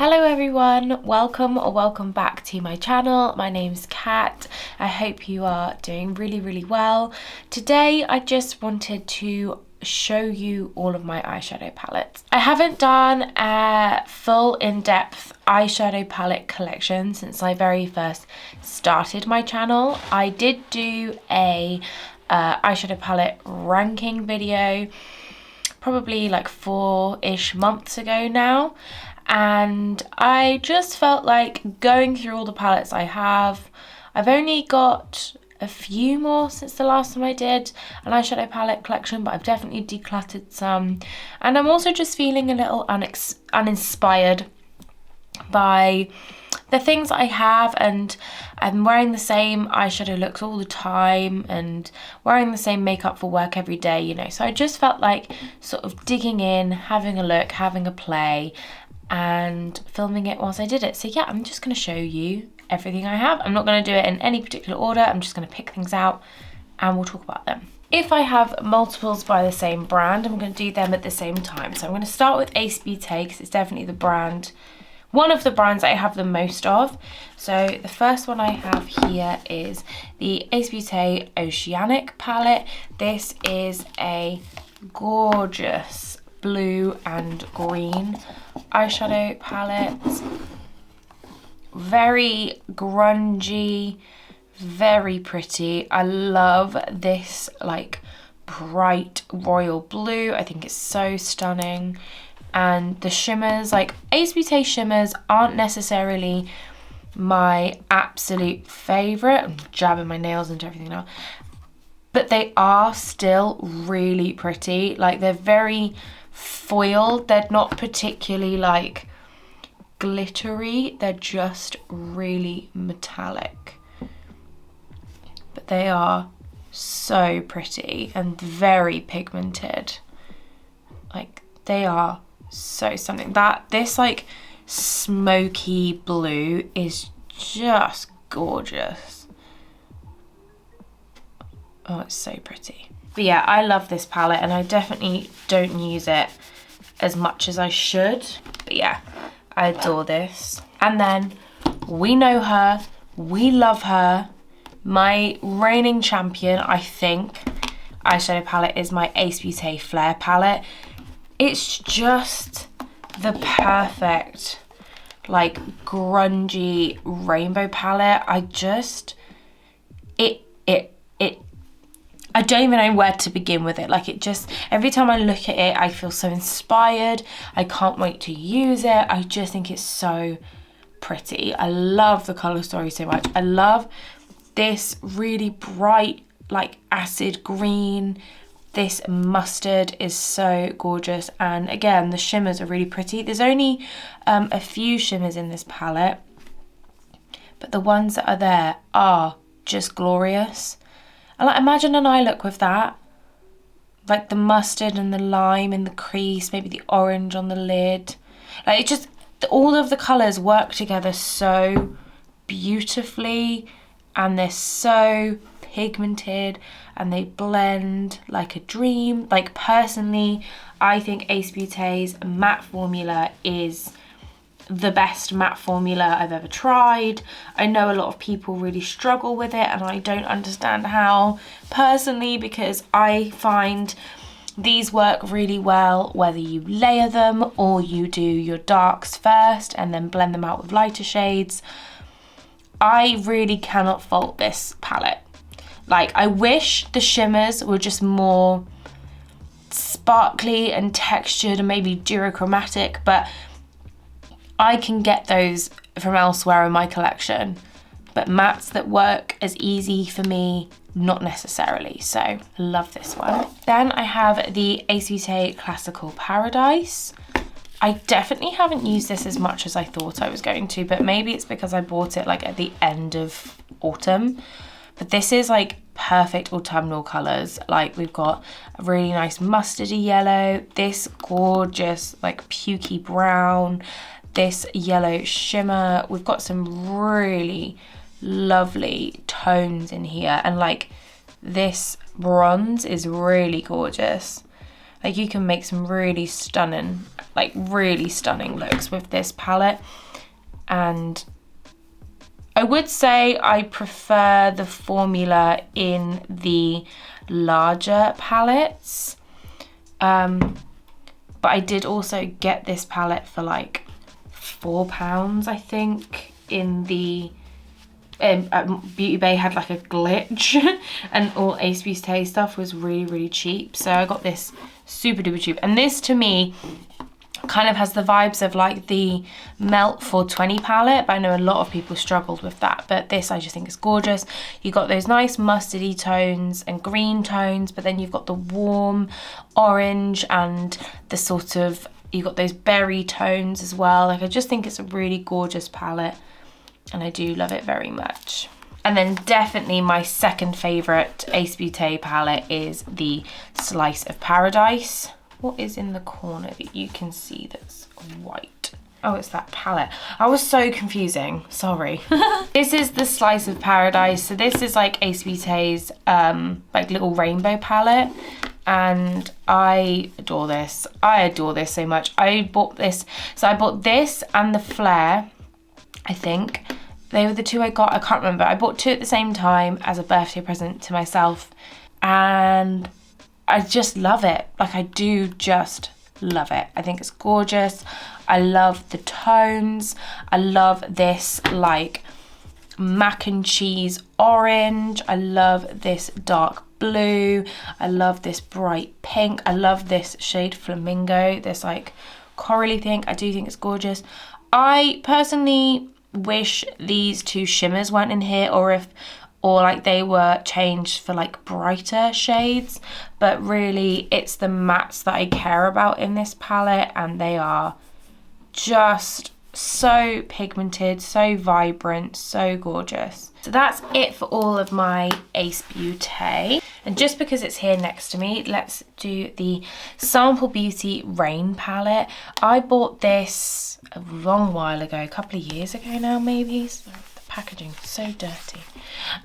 Hello everyone, welcome or welcome back to my channel. My name's Kat. I hope you are doing really well. Today I just wanted to show you all of my eyeshadow palettes. I haven't done a full in-depth eyeshadow palette collection since I very first started my channel. I did do a eyeshadow palette ranking video probably like 4-ish months ago now, and I just felt like going through all the palettes I have. I've only got a few more since the last time I did an eyeshadow palette collection, but I've definitely decluttered some, and I'm also just feeling a little uninspired by the things I have, and I'm wearing the same eyeshadow looks all the time and wearing the same makeup for work every day, you know, so I just felt like sort of digging in, having a look, having a play and filming it whilst I did it. So yeah, I'm just going to show you everything I have. I'm not going to do it in any particular order, I'm just going to pick things out and we'll talk about them. If I have multiples by the same brand, I'm going to do them at the same time. So I'm going to start with Ace Beauté because it's definitely the brand, one of the brands I have the most of. So the first one I have here is the Ace Beauté Oceanic palette. This is a gorgeous blue and green eyeshadow palette. Very grungy, very pretty. I love this like bright royal blue. I think it's so stunning. And the shimmers, like Ace Beauté shimmers aren't necessarily my absolute favourite. I'm jabbing my nails into everything now. But they are still really pretty. Like they're very foiled. They're not particularly like glittery. They're just really metallic. But they are so pretty and very pigmented. Like they are so stunning. This like smoky blue is just gorgeous. Oh, it's so pretty. But yeah, I love this palette and I definitely don't use it as much as I should. But yeah, I adore this. And then we know her, we love her. My reigning champion, I think, eyeshadow palette is my Ace Beauté Flare palette. It's just the perfect like grungy rainbow palette. I don't even know where to begin with it. Like it just, every time I look at it, I feel so inspired. I can't wait to use it. I just think it's so pretty. I love the colour story so much. I love this really bright, like acid green. This mustard is so gorgeous. And again, the shimmers are really pretty. There's only a few shimmers in this palette, but the ones that are there are just glorious. And like, imagine an eye look with that. Like the mustard and the lime in the crease, maybe the orange on the lid. Like it just, all of the colours work together so beautifully and they're so pigmented and they blend like a dream. Like personally, I think Ace Beauté's matte formula is the best matte formula I've ever tried. I know a lot of people really struggle with it and I don't understand how personally, because I find these work really well whether you layer them or you do your darks first and then blend them out with lighter shades. I really cannot fault this palette. Like I wish the shimmers were just more sparkly and textured and maybe duochromatic, but I can get those from elsewhere in my collection. But mattes that work as easy for me, not necessarily. So I love this one. Then I have the Ace Beauté Classical Paradise. I definitely haven't used this as much as I thought I was going to, but maybe it's because I bought it like at the end of autumn. But this is like perfect autumnal colours. Like we've got a really nice mustardy yellow, this gorgeous like pukey brown, this yellow shimmer. We've got some really lovely tones in here, and like this bronze is really gorgeous. Like you can make some really stunning, like really stunning looks with this palette. And I would say I prefer the formula in the larger palettes. But I did also get this palette for like £4, I think, in the Beauty Bay had like a glitch and all Ace Beauté stuff was really cheap, so I got this super duper cheap. And this to me kind of has the vibes of like the Melt 420 palette, but I know a lot of people struggled with that, but this I just think is gorgeous. You got those nice mustardy tones and green tones, but then you've got the warm orange and the sort of, you got those berry tones as well. Like I just think it's a really gorgeous palette and I do love it very much. And then definitely my second favourite Ace Beauté palette is the Slice of Paradise. What is in the corner that you can see that's white? Oh, it's that palette. I was so confusing, sorry. This is the Slice of Paradise. So this is like Ace Beauté's like little rainbow palette. And I adore this. I adore this so much. I bought this, so I bought this and the Flare, I think. They were the two I got, I can't remember. I bought two at the same time as a birthday present to myself. And I just love it. Like I do just love it. I think it's gorgeous. I love the tones. I love this like mac and cheese orange. I love this dark blue. I love this bright pink. I love this shade Flamingo, this like corally thing. I do think it's gorgeous. I personally wish these two shimmers weren't in here, or like they were changed for like brighter shades, but really it's the mattes that I care about in this palette, and they are just so pigmented, so vibrant, so gorgeous. So that's it for all of my Ace Beauté. And just because it's here next to me, let's do the Sample Beauty Rain palette. I bought this a long while ago, a couple of years ago now maybe. So the packaging is so dirty.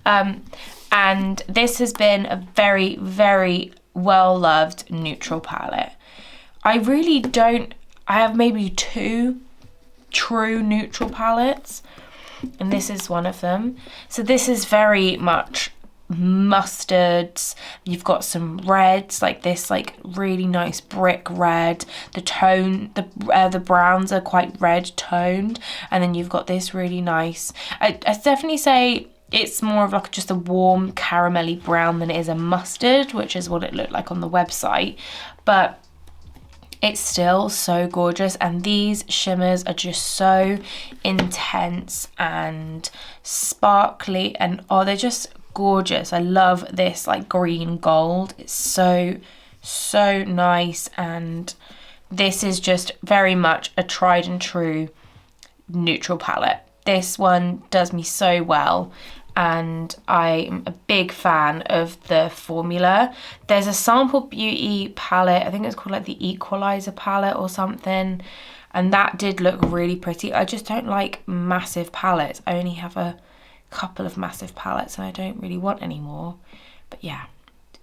And this has been a very well loved neutral palette. I have maybe two true neutral palettes, and this is one of them. So this is very much mustards. You've got some reds, like this like really nice brick red. The tone, the browns are quite red toned, and then you've got this really nice, I definitely say it's more of like just a warm caramelly brown than it is a mustard, which is what it looked like on the website, but it's still so gorgeous. And these shimmers are just so intense and sparkly, and oh, they're just gorgeous. I love this like green gold. It's so nice, and this is just very much a tried and true neutral palette. This one does me so well, and I'm a big fan of the formula. There's a Sample Beauty palette, I think it's called like the Equalizer palette or something, and that did look really pretty. I just don't like massive palettes. I only have a couple of massive palettes and I don't really want any more. But yeah,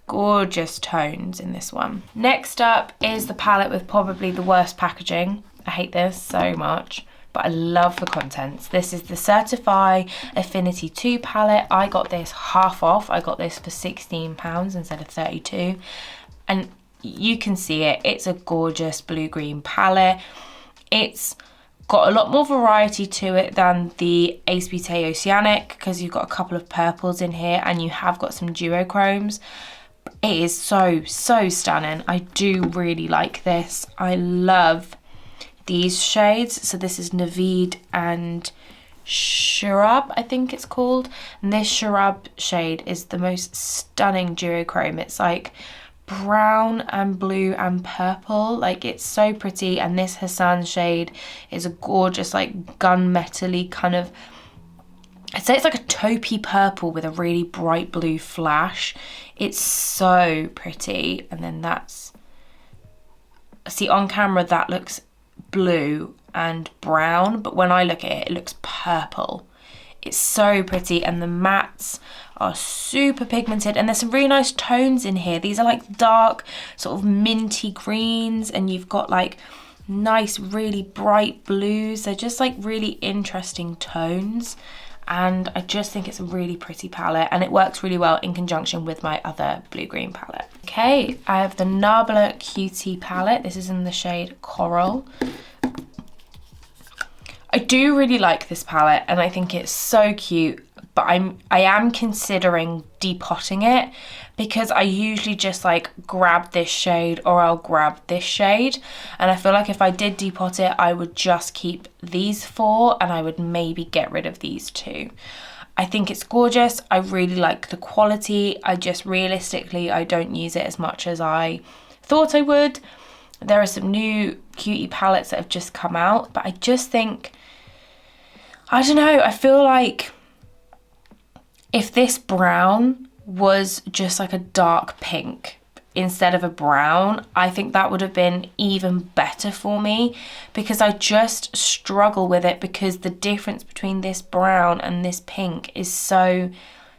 gorgeous tones in this one. Next up is the palette with probably the worst packaging. I hate this so much, but I love the contents. This is the Certify Affinity 2 palette. I got this half off. I got this for £16 instead of 32. And you can see it. It's a gorgeous blue-green palette. It's got a lot more variety to it than the Ace Beauté Oceanic, because you've got a couple of purples in here and you have got some duochromes. It is so stunning. I do really like this. I love these shades. So this is Navid and Shrub, I think it's called. And this Shrub shade is the most stunning duochrome. It's like brown and blue and purple, like it's so pretty. And this Hassan shade is a gorgeous like gunmetal-y kind of, I'd say it's like a taupey purple with a really bright blue flash. It's so pretty. And then that's, see on camera that looks blue and brown, but when I look at it, it looks purple. It's so pretty, and the mattes are super pigmented, and there's some really nice tones in here. These are like dark sort of minty greens, and you've got like nice really bright blues. They're just like really interesting tones, and I just think it's a really pretty palette, and it works really well in conjunction with my other blue-green palette. Okay, I have the Nabla Cutie palette. This is in the shade Coral. I do really like this palette, and I think it's so cute, but I am considering depotting it, because I usually just like grab this shade or I'll grab this shade, and I feel like if I did depot it, I would just keep these 4 and I would maybe get rid of these 2. I think it's gorgeous. I really like the quality. I just realistically, I don't use it as much as I thought I would. There are some new cutie palettes that have just come out, but I just think, I don't know, I feel like if this brown was just like a dark pink instead of a brown, I think that would have been even better for me, because I just struggle with it, because the difference between this brown and this pink is so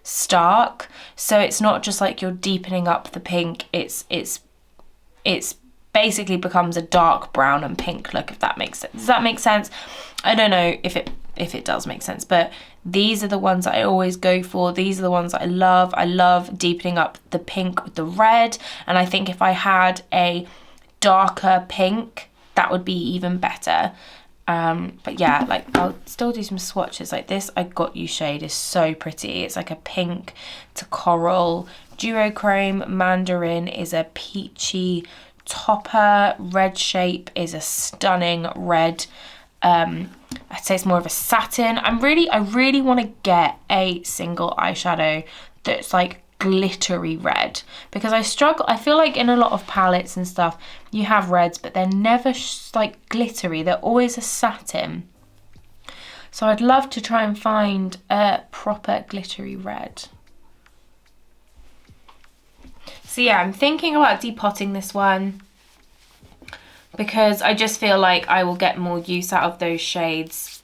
stark. So it's not just like you're deepening up the pink, it's basically becomes a dark brown and pink look, if that makes sense. Does that make sense? I don't know if it does make sense, but these are the ones that I always go for. These are the ones that I love. I love deepening up the pink with the red, and I think if I had a darker pink, that would be even better. But yeah, like I'll still do some swatches. Like this I Got You shade is so pretty. It's like a pink to coral. Duochrome Mandarin is a peachy topper. Red Shape is a stunning red. I'd say it's more of a satin. I really want to get a single eyeshadow that's like glittery red, because I struggle. I feel like in a lot of palettes and stuff, you have reds, but they're never like glittery. They're always a satin. So I'd love to try and find a proper glittery red. So yeah, I'm thinking about depotting this one, because I just feel like I will get more use out of those shades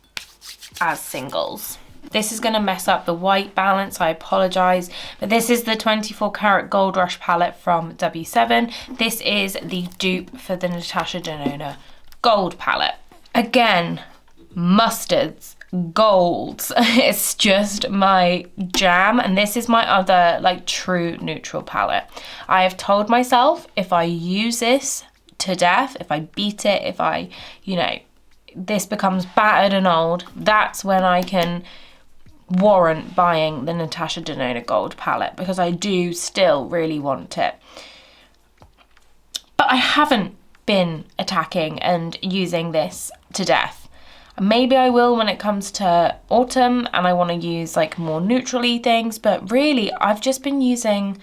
as singles. This is going to mess up the white balance, I apologise, but this is the 24 karat Gold Rush palette from W7. This is the dupe for the Natasha Denona gold palette. Again, mustards, golds, it's just my jam, and this is my other like true neutral palette. I have told myself if I use this to death, if I beat it, if I, you know, this becomes battered and old, that's when I can warrant buying the Natasha Denona gold palette, because I do still really want it. But I haven't been attacking and using this to death. Maybe I will when it comes to autumn and I want to use like more neutrally things, but really I've just been using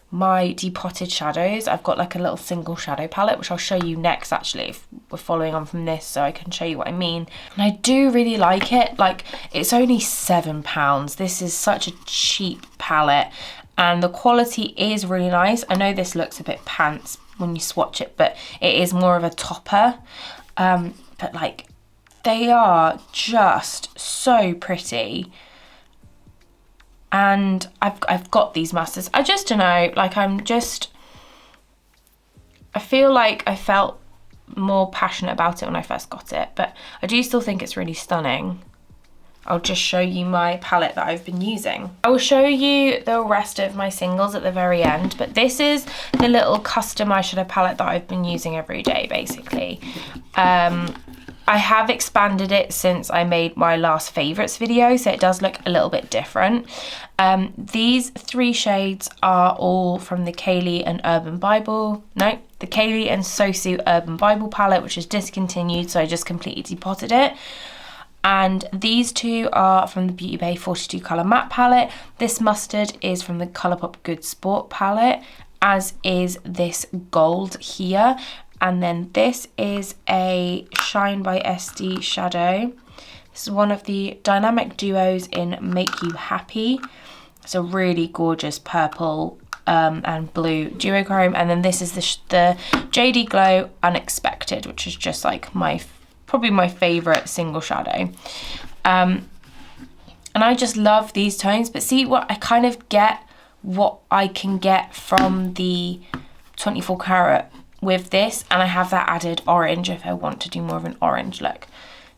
my depotted shadows. I've got like a little single shadow palette, which I'll show you next actually, if we're following on from this, so I can show you what I mean. And I do really like it. Like, it's only £7. This is such a cheap palette, and the quality is really nice. I know this looks a bit pants when you swatch it, but it is more of a topper. But like, they are just so pretty. And I've got these mustards. I just don't know, like I feel like I felt more passionate about it when I first got it, but I do still think it's really stunning. I'll just show you my palette that I've been using. I will show you the rest of my singles at the very end, but this is the little custom eyeshadow palette that I've been using every day, basically. I have expanded it since I made my last favourites video, so it does look a little bit different. These 3 shades are all from the Kaylee and the Kaylee and Sosu Urban Bible palette, which is discontinued, so I just completely depotted it. And these 2 are from the Beauty Bay 42 colour matte palette. This mustard is from the Colourpop Good Sport palette, as is this gold here. And then this is a Shine by SD shadow. This is one of the dynamic duos in Make You Happy. It's a really gorgeous purple and blue duochrome. And then this is the JD Glow Unexpected, which is just like probably my favourite single shadow. And And I just love these tones. But see what I kind of get, what I can get from the 24 karat with this, and I have that added orange if I want to do more of an orange look.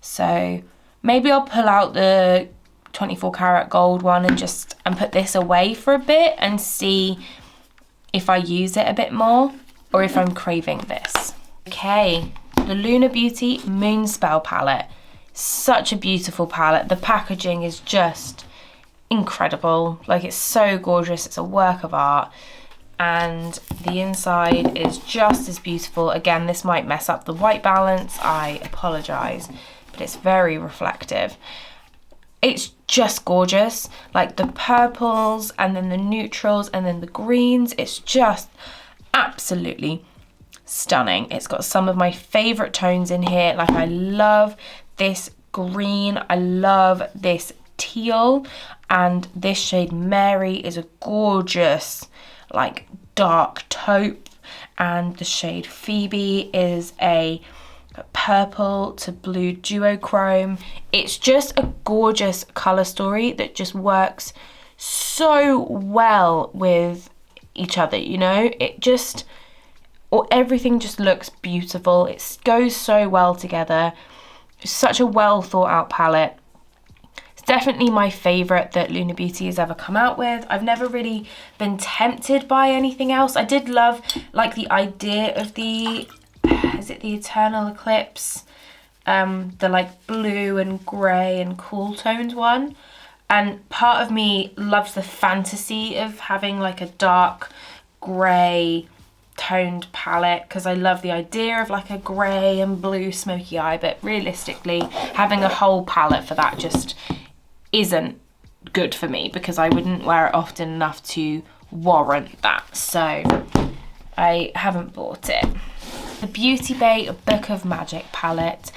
So maybe I'll pull out the 24 karat gold one and put this away for a bit and see if I use it a bit more or if I'm craving this. Okay, the Lunar Beauty Moonspell palette. Such a beautiful palette. The packaging is just incredible. Like, it's so gorgeous. It's a work of art. And the inside is just as beautiful. Again, this might mess up the white balance. I apologize, but it's very reflective. It's just gorgeous. Like the purples and then the neutrals and then the greens. It's just absolutely stunning. It's got some of my favorite tones in here. Like, I love this green. I love this teal. And this shade Mary is a gorgeous, like, dark taupe. And the shade Phoebe is a purple to blue duochrome. It's just a gorgeous color story that just works so well with each other, you know? It just, or everything just looks beautiful. It goes so well together. It's such a well thought out palette. It's definitely my favorite that Lunar Beauty has ever come out with. I've never really been tempted by anything else. I did love, like, the idea of the, is it the Eternal Eclipse? The like blue and grey and cool toned one. And part of me loves the fantasy of having like a dark grey toned palette, because I love the idea of like a grey and blue smoky eye, but realistically having a whole palette for that just isn't good for me, because I wouldn't wear it often enough to warrant that, so I haven't bought it. The Beauty Bay Book of Magic palette.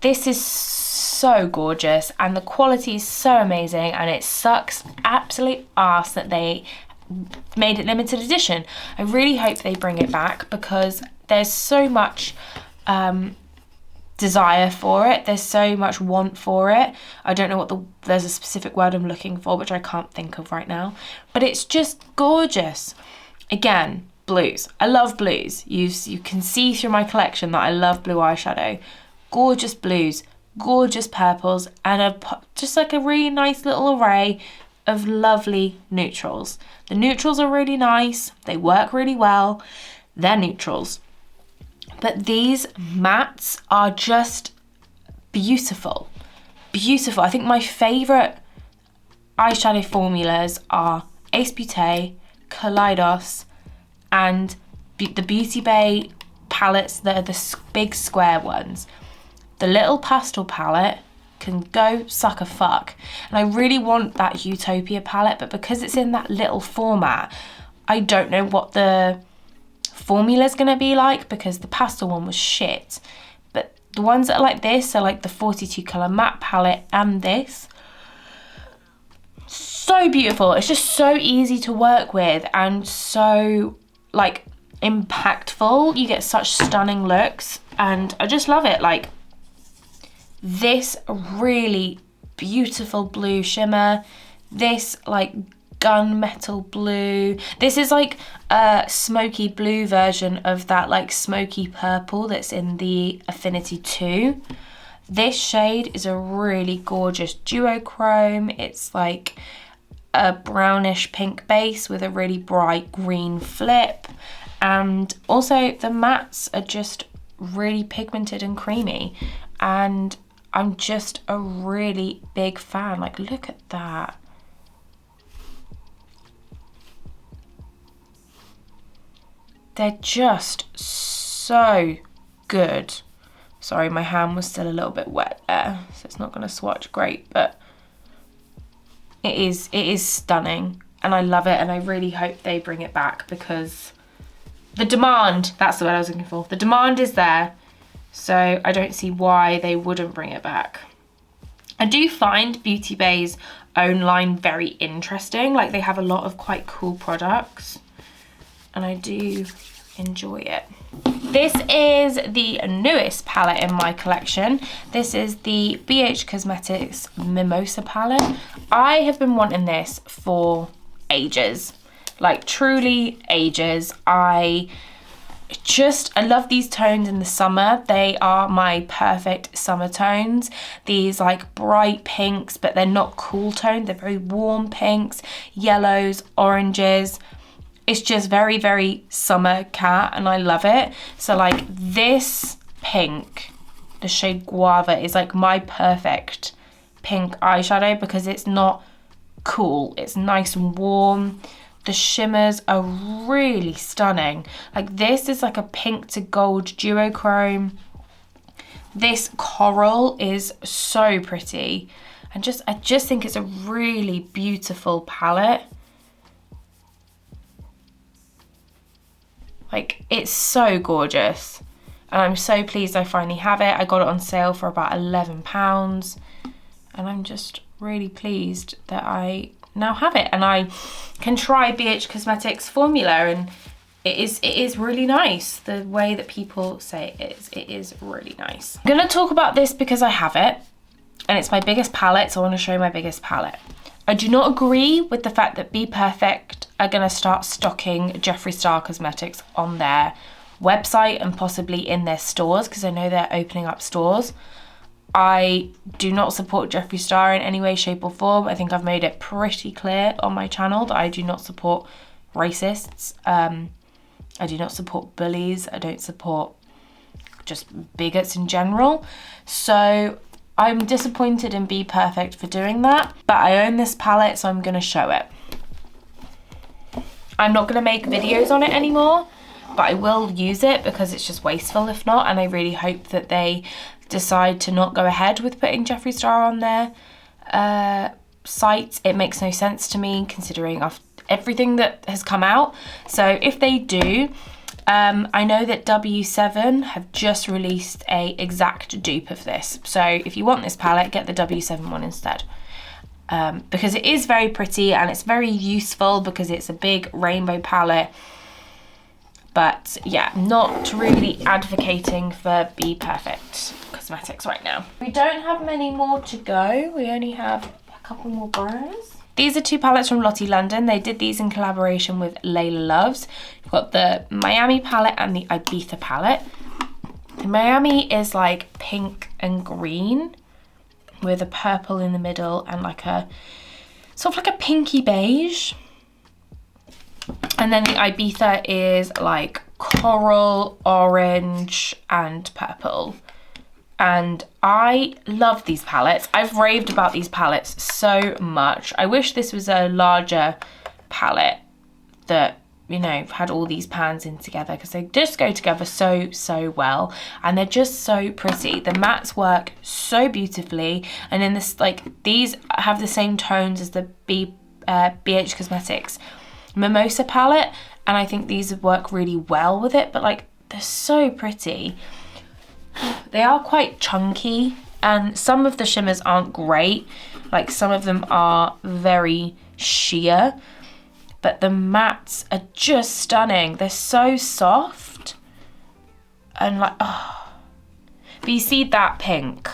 This is so gorgeous and the quality is so amazing, and it sucks absolute arse that they made it limited edition. I really hope they bring it back, because there's so much desire for it. There's so much want for it. I don't know what there's a specific word I'm looking for, which I can't think of right now, but it's just gorgeous. Again, blues. I love blues. You can see through my collection that I love blue eyeshadow. Gorgeous blues, gorgeous purples, and just like a really nice little array of lovely neutrals. The neutrals are really nice. They work really well. They're neutrals. But these mattes are just beautiful. Beautiful. I think my favorite eyeshadow formulas are Ace Beauté, Kaleidos, and the Beauty Bay palettes that are the big square ones. The little pastel palette can go suck a fuck. And I really want that Utopia palette, but because it's in that little format, I don't know what the formula's gonna be like, because the pastel one was shit. But the ones that are like this, so like the 42 color matte palette and this, so beautiful. It's just so easy to work with and so like impactful. You get such stunning looks and I just love it. Like this really beautiful blue shimmer, this like gunmetal blue, this is like a smoky blue version of that like smoky purple that's in the Affinity 2. This shade is a really gorgeous duochrome. It's like a brownish pink base with a really bright green flip, and also the mattes are just really pigmented and creamy, and I'm just a really big fan. Like, look at that. They're just so good. Sorry, my hand was still a little bit wet there, so it's not gonna swatch great, but it is stunning and I love it, and I really hope they bring it back because the demand, that's the word I was looking for. The demand is there, so I don't see why they wouldn't bring it back. I do find Beauty Bay's own line very interesting. Like, they have a lot of quite cool products and I do enjoy it. This is the newest palette in my collection. This is the BH Cosmetics Mimosa palette. I have been wanting this for ages, like truly ages. I love these tones in the summer. They are my perfect summer tones. These like bright pinks, but they're not cool toned. They're very warm pinks, yellows, oranges. It's just very, very summer cat, and I love it. So like this pink, the shade Guava, is like my perfect pink eyeshadow because it's not cool. It's nice and warm. The shimmers are really stunning. Like this is like a pink to gold duochrome. This coral is so pretty. And I just think it's a really beautiful palette. Like, it's so gorgeous. And I'm so pleased I finally have it. I got it on sale for about £11. And I'm just really pleased that I now have it. And I can try BH Cosmetics formula, and it is really nice. The way that people say it is really nice. I'm gonna talk about this because I have it. And it's my biggest palette, so I want to show my biggest palette. I do not agree with the fact that Be Perfect are going to start stocking Jeffree Star cosmetics on their website and possibly in their stores, because I know they're opening up stores. I do not support Jeffree Star in any way, shape or form. I think I've made it pretty clear on my channel that I do not support racists. I do not support bullies. I don't support just bigots in general. So I'm disappointed in Be Perfect for doing that, but I own this palette, so I'm gonna show it. I'm not gonna make videos on it anymore, but I will use it because it's just wasteful if not, and I really hope that they decide to not go ahead with putting Jeffree Star on their site. It makes no sense to me considering everything that has come out. So if they do, I know that W7 have just released a exact dupe of this. So if you want this palette, get the W7 one instead. Because it is very pretty and it's very useful because it's a big rainbow palette. But yeah, not really advocating for Be Perfect cosmetics right now. We don't have many more to go. We only have a couple more brands. These are two palettes from Lottie London. They did these in collaboration with Layla Loves. You've got the Miami palette and the Ibiza palette. The Miami is like pink and green with a purple in the middle and like a sort of like a pinky beige. And then the Ibiza is like coral, orange and purple. And I love these palettes. I've raved about these palettes so much. I wish this was a larger palette that, you know, had all these pans in together because they just go together so well. And they're just so pretty. The mattes work so beautifully. And in this, like, these have the same tones as the BH Cosmetics Mimosa palette. And I think these would work really well with it. But, like, they're so pretty. They are quite chunky and some of the shimmers aren't great. Like some of them are very sheer, but the mattes are just stunning. They're so soft and like, oh. But you see that pink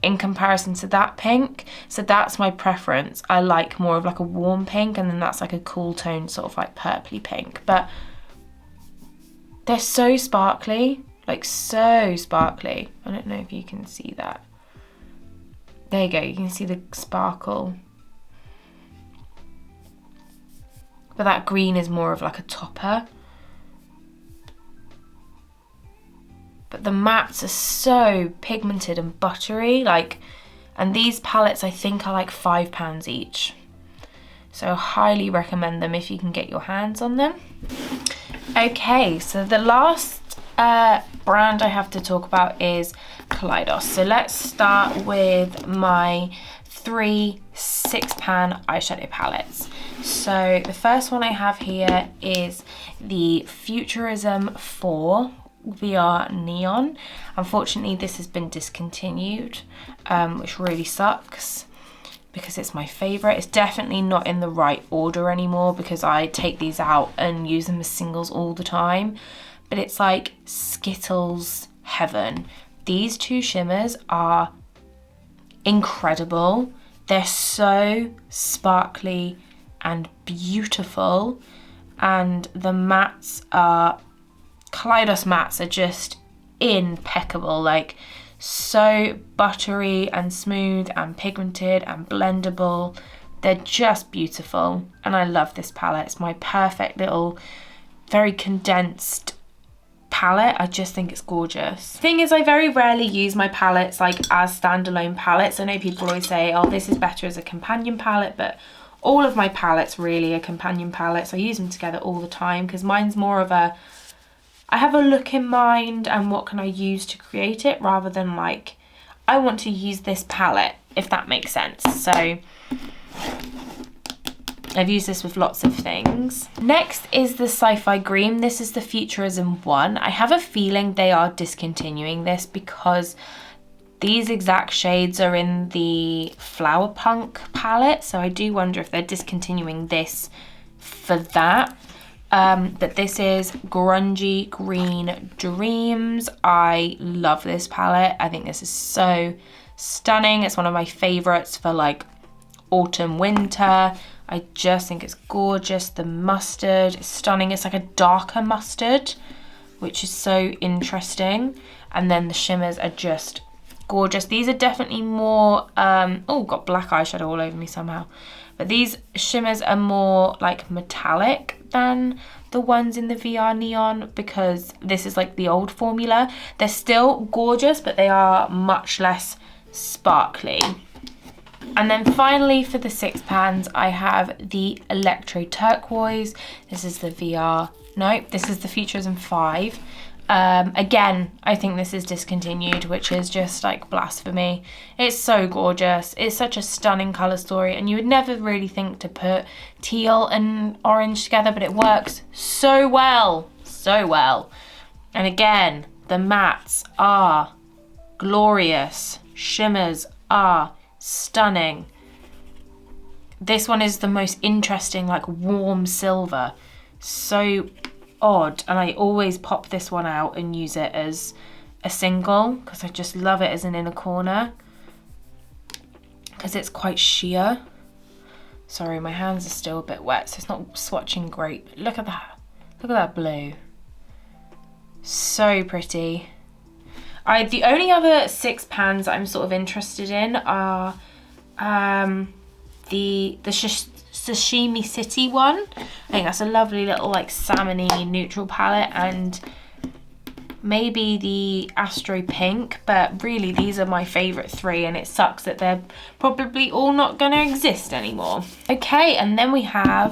in comparison to that pink. So that's my preference. I like more of like a warm pink and then that's like a cool tone, sort of like purpley pink. But they're so sparkly. Like so sparkly. I don't know if you can see that. There you go, you can see the sparkle. But that green is more of like a topper. But the mattes are so pigmented and buttery, like, and these palettes I think are like £5 each. So I highly recommend them if you can get your hands on them. Okay, so the last brand I have to talk about is Kaleidos. So let's start with my 3 6-pan eyeshadow palettes. So the first one I have here is the Futurism 4 VR Neon. Unfortunately, this has been discontinued, which really sucks because it's my favorite. It's definitely not in the right order anymore because I take these out and use them as singles all the time. but it's like Skittles heaven. These two shimmers are incredible. They're so sparkly and beautiful, and the mattes are, Kaleidos mattes are just impeccable, like so buttery and smooth and pigmented and blendable. They're just beautiful, and I love this palette. It's my perfect little, very condensed palette. I just think it's gorgeous. Thing is, I very rarely use my palettes like as standalone palettes. I know people always say, oh, this is better as a companion palette, but all of my palettes really are companion palettes. I use them together all the time because mine's more of a, I have a look in mind and what can I use to create it, rather than like, I want to use this palette, if that makes sense. So I've used this with lots of things. Next is the Sci-Fi Green. This is the Futurism one. I have a feeling they are discontinuing this because these exact shades are in the Flower Punk palette. So I do wonder if they're discontinuing this for that. But this is Grungy Green Dreams. I love this palette. I think this is so stunning. It's one of my favorites for like autumn, winter. I just think it's gorgeous. The mustard is stunning. It's like a darker mustard, which is so interesting. And then the shimmers are just gorgeous. These are definitely more, oh, got black eyeshadow all over me somehow. But these shimmers are more like metallic than the ones in the VR Neon, because this is like the old formula. They're still gorgeous, but they are much less sparkly. And then finally for the 6 pans, I have the Electro Turquoise. This is the VR, nope, this is the Futurism 5. Again, I think this is discontinued, which is just like blasphemy. It's so gorgeous. It's such a stunning color story, and you would never really think to put teal and orange together, but it works so well, so well. And again, the mattes are glorious. Shimmers are stunning. This one is the most interesting, like warm silver. So odd, and I always pop this one out and use it as a single because I just love it as an inner corner because it's quite sheer. Sorry, my hands are still a bit wet, so it's not swatching great, but look at that. Look at that blue. So pretty. The only other 6 pans I'm sort of interested in are the Sashimi City one. I think that's a lovely little like salmony neutral palette, and maybe the Astro Pink, but really these are my favorite 3, and it sucks that they're probably all not going to exist anymore. Okay, and then we have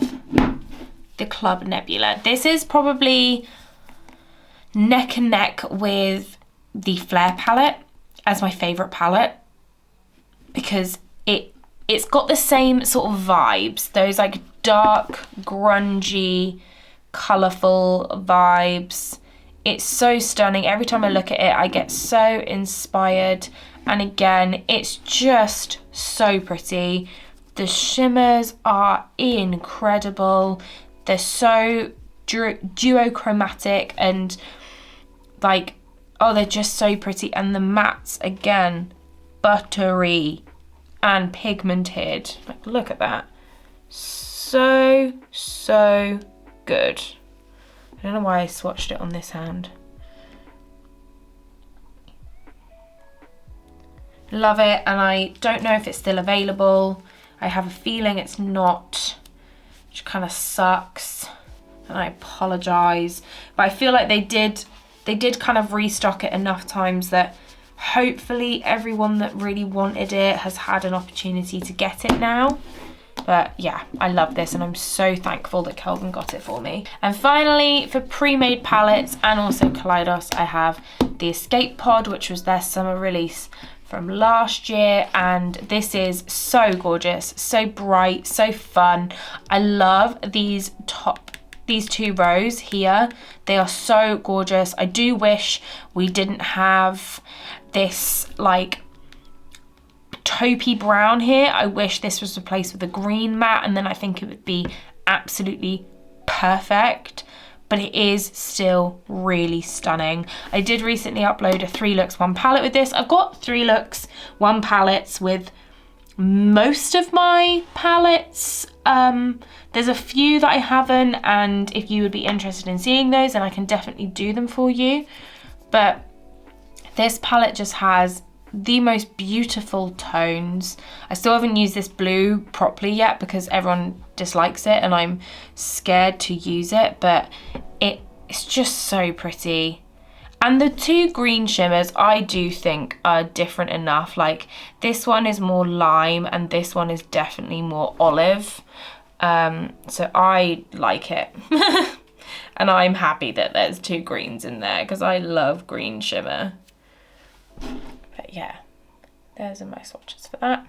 the Club Nebula. This is probably neck and neck with the Flare palette as my favorite palette, because it's got the same sort of vibes, those like dark, grungy, colourful vibes. It's so stunning. Every time I look at it, I get so inspired. And again, it's just so pretty. The shimmers are incredible. They're so duochromatic and like, oh, they're just so pretty. And the mattes, again, buttery and pigmented. Like, look at that. So good. I don't know why I swatched it on this hand. Love it, and I don't know if it's still available. I have a feeling it's not, which kind of sucks, and I apologize. But I feel like they did kind of restock it enough times that hopefully everyone that really wanted it has had an opportunity to get it now. But yeah, I love this, and I'm so thankful that Kelvin got it for me. And finally, for pre-made palettes and also Kaleidos, I have the Escape Pod, which was their summer release from last year, and this is so gorgeous, so bright, so fun. I love these 2 rows here. They are so gorgeous. I do wish we didn't have this like taupey brown here. I wish this was replaced with a green matte, and then I think it would be absolutely perfect. but it is still really stunning. I did recently upload a 3 looks 1 palette with this. I've got 3 looks 1 palettes with most of my palettes. There's a few that I haven't, and if you would be interested in seeing those, then I can definitely do them for you. But this palette just has the most beautiful tones. I still haven't used this blue properly yet because everyone dislikes it and I'm scared to use it, but it's just so pretty. And the 2 green shimmers I do think are different enough. Like this one is more lime and this one is definitely more olive. So I like it. And I'm happy that there's 2 greens in there because I love green shimmer. But yeah, there's my swatches for that.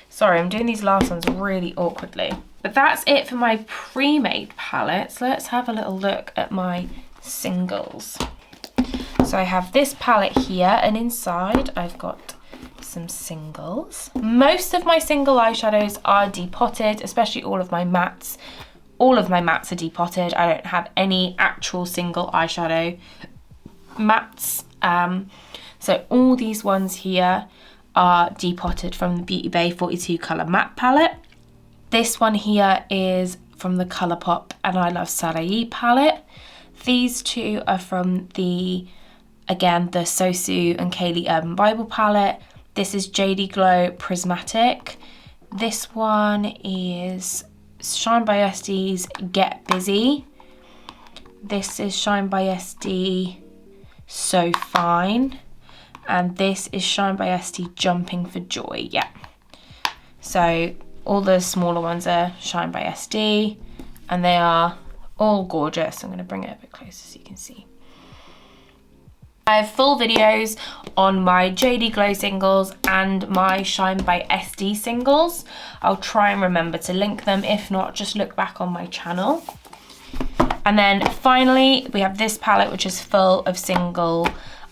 Sorry, I'm doing these last ones really awkwardly. But that's it for my pre-made palettes. Let's have a little look at my singles. So I have this palette here, and inside I've got some singles. Most of my single eyeshadows are depotted, especially all of my mattes. All of my mattes are depotted. I don't have any actual single eyeshadow mattes. So all these ones here are depotted from the Beauty Bay 42 colour matte palette. This one here is from the Colourpop and I Love Sarai palette. These 2 are from the Sosu and Kaylee Urban Bible palette. This is JD Glow Prismatic. This one is Shine by SD's Get Busy. This is Shine by SD So Fine. And this is Shine by SD Jumping for Joy. Yeah. So all the smaller ones are Shine by SD and they are all gorgeous. I'm going to bring it a bit closer so you can see. I have full videos on my JD Glow singles and my Shine by SD singles. I'll try and remember to link them. If not, just look back on my channel. And then finally, we have this palette, which is full of single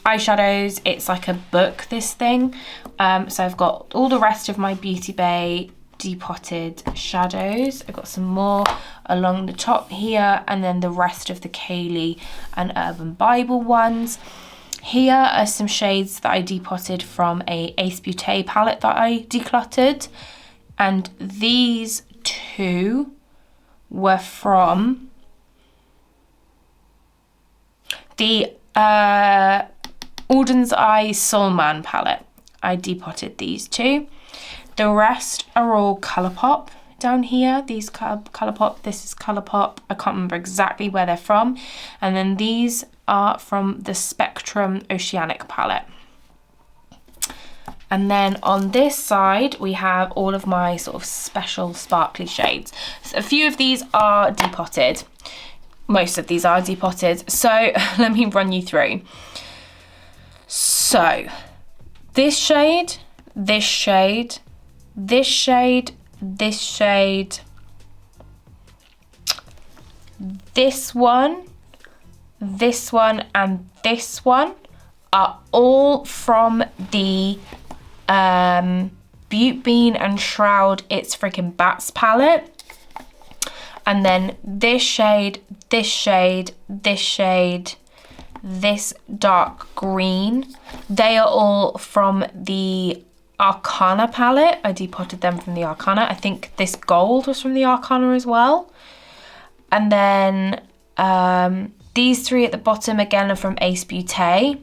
eyeshadows. It's like a book, this thing. So I've got all the rest of my Beauty Bay depotted shadows. I've got some more along the top here, and then the rest of the Kaylee and Urban Bible ones. Here are some shades that I depotted from a Ace Beauté palette that I decluttered, and these 2 were from the Alden's Eye Soul Man palette. I depotted these 2. The rest are all Colourpop down here. These Colourpop, this is Colourpop. I can't remember exactly where they're from. And then these are from the Spectrum Oceanic palette. And then on this side, we have all of my sort of special sparkly shades. So a few of these are depotted. Most of these are depotted. So let me run you through. So this shade, this shade, this shade, this shade, this one, and this one are all from the Butte Bean and Shroud It's Freaking Bats palette. And then this shade, this shade, this shade, this dark green, they are all from the Arcana palette. I depotted them from the Arcana. I think this gold was from the Arcana as well. And then these 3 at the bottom again are from Ace Beauté.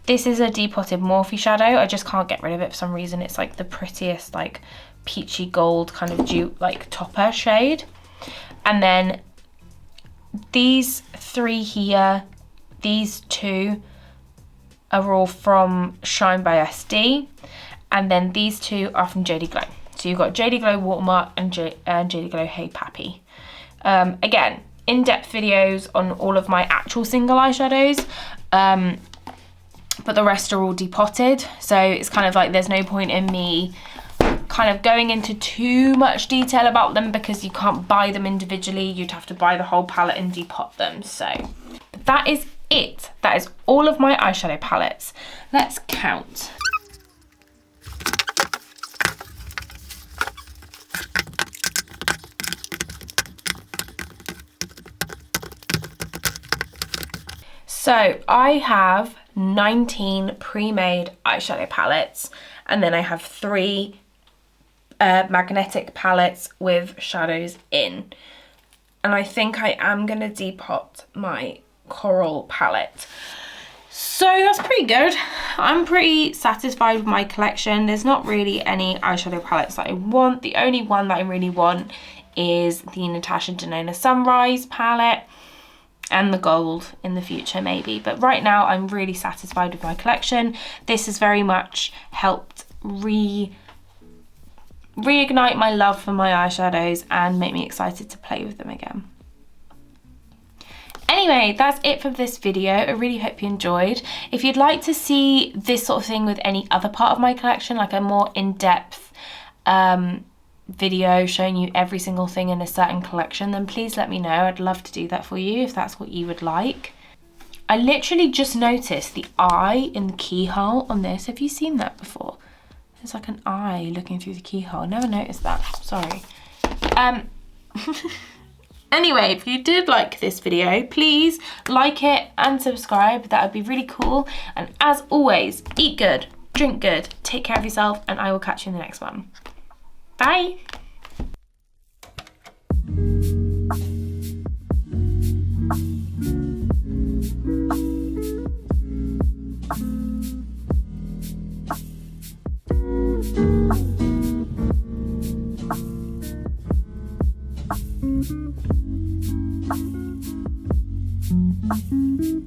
This is a depotted Morphe shadow. I just can't get rid of it for some reason. It's like the prettiest like peachy gold kind of dupe like topper shade. And then these 3 here, these 2 are all from Shine by SD. And then these 2 are from JD Glow. So you've got JD Glow Watermark and JD Glow Hey Pappy. Again, in-depth videos on all of my actual single eyeshadows. But the rest are all depotted. So it's kind of like there's no point in me kind of going into too much detail about them because you can't buy them individually. You'd have to buy the whole palette and depot them. So that is it. That is all of my eyeshadow palettes. Let's count. So I have 19 pre-made eyeshadow palettes, and then I have 3 magnetic palettes with shadows in. And I think I am going to depot my coral palette. So that's pretty good. I'm pretty satisfied with my collection. There's not really any eyeshadow palettes that I want. The only one that I really want is the Natasha Denona Sunrise palette, and the gold in the future maybe. But right now I'm really satisfied with my collection. This has very much helped reignite my love for my eyeshadows and make me excited to play with them again. Anyway, that's it for this video. I really hope you enjoyed. If you'd like to see this sort of thing with any other part of my collection, like a more in-depth video showing you every single thing in a certain collection, then please let me know. I'd love to do that for you if that's what you would like. I literally just noticed the eye in the keyhole on this. Have you seen that before? There's like an eye looking through the keyhole. I never noticed that, sorry. Anyway, if you did like this video, please like it and subscribe. That would be really cool. And as always, eat good, drink good, take care of yourself, and I will catch you in the next one. Bye. Thank you.